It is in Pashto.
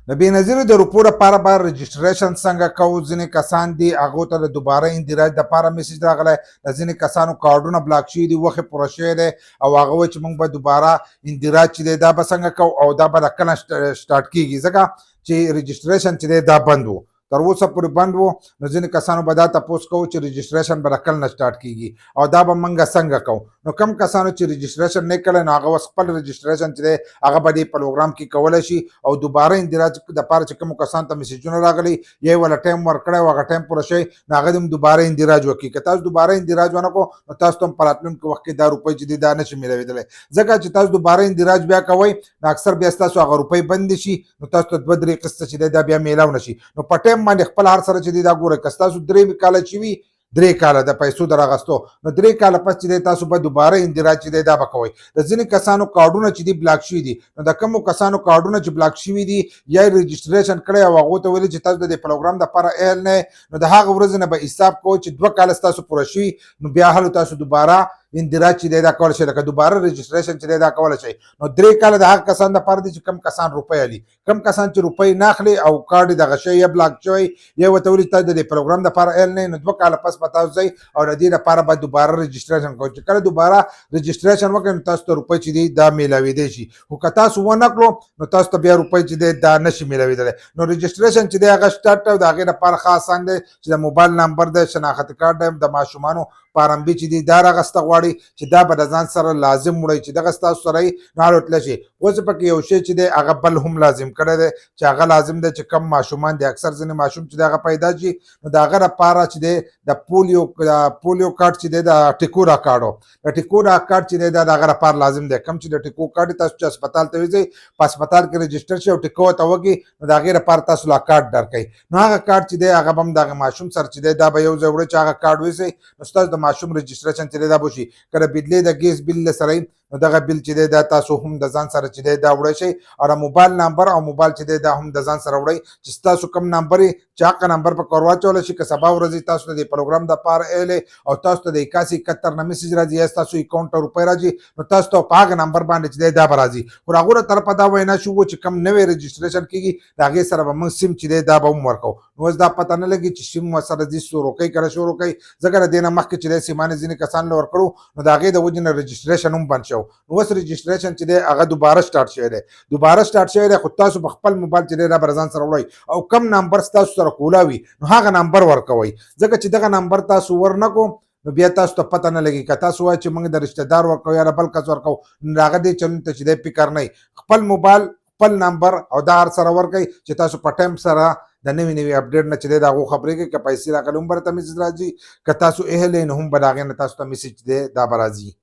د بېنظیر د روپو لپاره به رجسټریشن څنګه کوو. ځینې کسان دي هغو ته د دوباره اندراج دپاره میسج راغلی، د ځینې کسانو کارډونه بلاک شوي دي، وخت یې پوره شوی دی او هغه وایي چې موږ به دوباره اندراج چې دی دا به څنګه کوو او دا به د کله سټارټ کېږي، ځکه چې رجسټریشن چې دی دا بند و، تر اوسه پورې بند و. نو ځینې کسانو به دا تپوس کوو چې رجسټریشن به د کله نه سټارټ کېږي او دا به موږ څنګه کوو. نو کم کسانو چې رجسټریشن نه کړی نو هغه اوس خپل رجسټریشن چې دی هغه به دې پروګرام کې کولی شي او دوباره اندراج دپاره چې کومو کسانو ته میسیجونه راغلي یا یې وله ټایم ورکړی او هغه ټایم پوره شوی نو هغه دې هم دوباره اندراج وکړي. که تاسو دوباره اندراج ونه کړو نو تاسو ته هم په راتلونکي وخت کې دا روپۍ چې دي دا نشي میلاوېدلی، ځکه چې تاسو دوباره اندراج بیا کوئ نو اکثر بیا ستاسو هغه روپۍ بندې شي نو تاسو ته 2-3 قسطه چې دی دا بیا میلاو نه شي. نو په ټایم باندې خپل هر سره چې دی دا ګورئ، که ستاسو 3 کاله چې وي 3 کاله د پیسو د راغستو نو 3 کاله پس چې دی تاسو به دوباره اندراج چې دی دا به کوئ. د ځینې کسانو کارډونه چې دي بلاک شوي دي نو د کومو کسانو کارډونه چې بلاک شوي دي یا یې رجسټریشن کړی او هغو ته ویلي چې تاسو د دې پروګرام دپاره اهل نه نو د هغه ورځې نه به حساب کوو چې 2 کاله ستاسو پوره شوي نو بیا هلو تاسو دوباره اندراج چې دی دا کولی شئ، لکه دوباره رجسټریشن چې دی دا کولی شئ. نو 3 کاله د هغه کسانو دپاره دي چې کم کسان روپۍ اخلي، کم کسان چې روپۍ نه اخلي او کارډ یې دغه شوی یا بلاک شوی یا ورته ویلي چې تاسو د دې پروګرام دپاره اهل نه نو 2 کاله پس به تاسو ځئ او د دې لپاره به دوباره رجسټریشن کوئ. چې کله دوباره رجسټریشن وکړئ نو تاسو ته روپۍ چې دي دا میلاوېدی شي، خو که تاسو ونه کړو نو تاسو ته بیا روپۍ چې دی دا نشي میلاوېدلی. نو رجسټریشن چې دی هغه سټارټ او د هغې لپاره ښه اسان دی چې د موبایل نمبر دی، شناخت کارت دی، د ماشومانو پارمبي چې دي دا راغسته غواړي چې دا به د ځان سره لازم وړئ چې دغه ستاسو سره یې نو هلو تللی شي. اوس پکې یو شی چې دی هغه بل هم لازم کړی دی چې هغه لازم دی چې کم ماشومان دي، اکثر ځینې ماشوم چې دی هغه پیدا شي نو د هغه لپاره چې دی د پولیو کارت چې دی د ټیکو را کارډ و، د ټیکو را کارت چې دی دا د هغه لپاره لازم دی. کم چې د ټیکو کارت تاسو چې هسپتال ته وځئ په هسپتال کې رجسټر شي او ټیکو ورته وکړي نو د هغې لپاره تاسو لا کارت درکوي. نو هغه کارت چې دی هغه به هم د هغه ماشوم سره چې دی دا به یو ځای وړئ چې هغه کارت ویسئ نو ستاسو د ماشوم رجسټریشن چې دی دا به وشي. که د بجلۍ د ګیس بل سره نو دغه بل چې دی دا تاسو هم د ځان سره چې دی دا وړی شئ او د موبایل نمبر او موبایل چې دی دا هم د ځان سره وړئ چې ستاسو کوم نمبر یې چې هغه نمبر په کار واچولی شي. که سبا ورځې تاسو ته د پروګرام دپاره ایلی او تاسو ته د 8171 نه میسج راځي یا ستاسو اکاونټ ته روپۍ راځي نو تاسو ته په هغه نمبر باندې چې دی دا به راځي. خو د هغو له طرفه دا وینا شوي چې کوم نوی رجسټریشن کېږي د هغې سره به موږ سیم چې دی دا به هم ورکوو. نو اوس دا پته نه لګي چې سیم ورسره ځي شروع کوي که نه شروع کوي، ځکه د دې نه مخکې چې دی سیمانې ځینې کسان له ورکړو نو د هغې د وجې نه رجسټریشن هم بند شو. نو اوس رجسټریشن چې دی هغه دوباره سټارټ شوی دی، دوباره سټارټ شوی دی، خو تاسو په خپل موبایل چې دی دا به ځان سره وړئ او کم نمبر ستاسو سره کولاوي نو هغه نمبر ورکوئ، ځکه چې دغه نمبر تاسو ورنه کړو نو بیا تاسو ته پته نه لګي. که تاسو وایئ چې موږ د رشته دار ورکوو یا د بل کس ورکوو نو هغه دې چلون ته چې دی فکر نه وي. خپل موبایل خپل نمبر او دا هر سره ورکوئ چې تاسو په ټایم سره د نوي اپډیټ نه چې دی د هغو خبرې کوي. که پیسې راغلي هم به درته میسج راځي، که تاسو اهل یې نو هم به د هغې نه تاسو ته میسج دی دا به راځي.